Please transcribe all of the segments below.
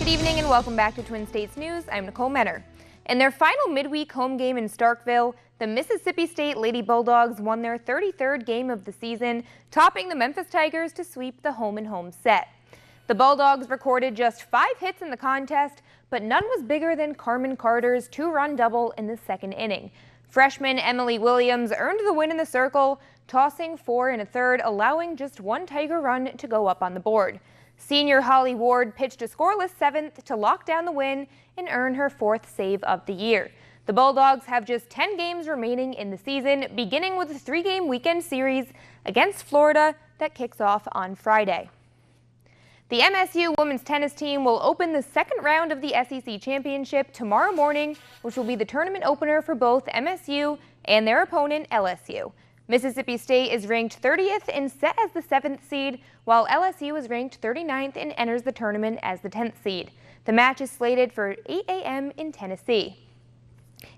Good evening and welcome back to Twin States News. I'm Nicole Menner. In their final midweek home game in Starkville, the Mississippi State Lady Bulldogs won their 33rd game of the season, topping the Memphis Tigers to sweep the home-and-home set. The Bulldogs recorded just 5 hits in the contest, but none was bigger than Carmen Carter's 2-run double in the second inning. Freshman Emily Williams earned the win in the circle, tossing 4 1/3, allowing just 1 Tiger run to go up on the board. Senior Holly Ward pitched a scoreless 7th to lock down the win and earn her 4th save of the year. The Bulldogs have just 10 games remaining in the season, beginning with a 3-game weekend series against Florida that kicks off on Friday. The MSU women's tennis team will open the second round of the SEC Championship tomorrow morning, which will be the tournament opener for both MSU and their opponent LSU. Mississippi State is ranked 30th and set as the 7th seed, while LSU is ranked 39th and enters the tournament as the 10th seed. The match is slated for 8 a.m. in Tennessee.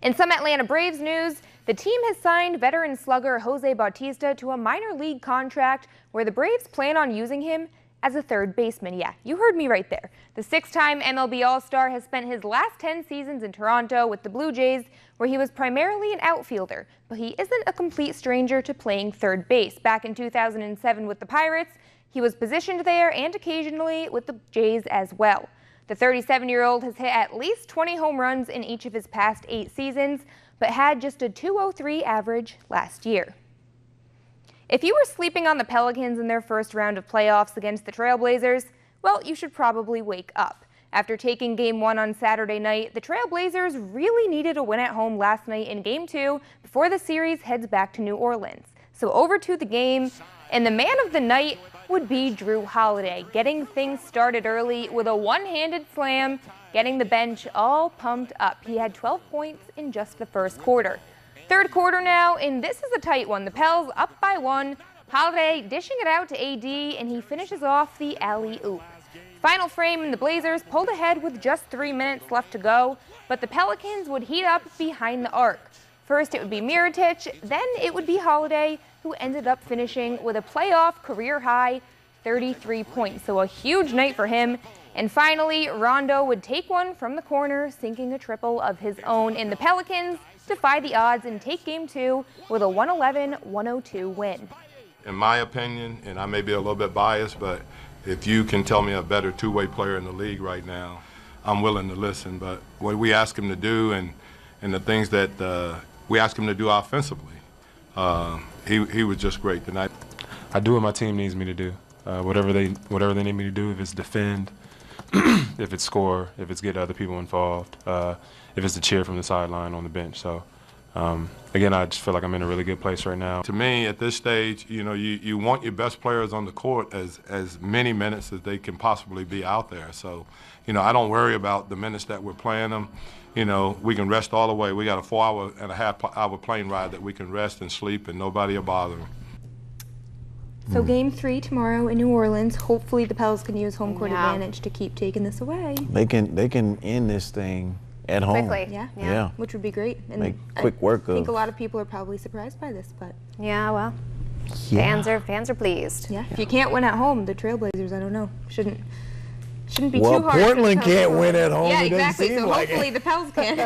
In some Atlanta Braves news, the team has signed veteran slugger Jose Bautista to a minor league contract where the Braves plan on using him as a third baseman. Yeah, you heard me right there. The 6-time MLB All-Star has spent his last 10 seasons in Toronto with the Blue Jays, where he was primarily an outfielder, but he isn't a complete stranger to playing third base. Back in 2007 with the Pirates, he was positioned there and occasionally with the Jays as well. The 37-year-old has hit at least 20 home runs in each of his past 8 seasons, but had just a .203 average last year. If you were sleeping on the Pelicans in their first round of playoffs against the Trailblazers, well, you should probably wake up. After taking Game 1 on Saturday night, the Trailblazers really needed a win at home last night in Game 2 before the series heads back to New Orleans. So over to the game, and the man of the night would be Jrue Holiday, getting things started early with a one-handed slam, getting the bench all pumped up. He had 12 points in just the first quarter. Third quarter now, and this is a tight one. The Pels up by 1. Holiday dishing it out to AD, and he finishes off the alley-oop. Final frame, and the Blazers pulled ahead with just 3 minutes left to go, but the Pelicans would heat up behind the arc. First it would be Mirotic, then it would be Holiday, who ended up finishing with a playoff career-high 33 points. So a huge night for him. And finally, Rondo would take one from the corner, sinking a triple of his own, and the Pelicans defy the odds and take Game 2 with a 111-102 win. In my opinion, and I may be a little bit biased, but if you can tell me a better two-way player in the league right now, I'm willing to listen. But what we ask him to do and the things that we ask him to do offensively, he was just great tonight. I do what my team needs me to do. Whatever they need me to do, if it's defend, if it's score, if it's get other people involved, if it's to cheer from the sideline on the bench. So, again, I just feel like I'm in a really good place right now. To me, at this stage, you know, you want your best players on the court as many minutes as they can possibly be out there. So, you know, I don't worry about the minutes that we're playing them. You know, we can rest all the way. We got a 4-hour plane ride that we can rest and sleep, and nobody will bother them. So Game 3 tomorrow in New Orleans. Hopefully the Pels can use home court advantage to keep taking this away. They can end this thing at home. Quickly. Yeah. Which would be great. And make quick work of. I think a lot of people are probably surprised by this, but yeah, well, fans are pleased. Yeah. If you can't win at home, the Trailblazers, I don't know, shouldn't be well, too hard. Portland can't win at home. Yeah, it exactly. Seem So like hopefully the Pels can.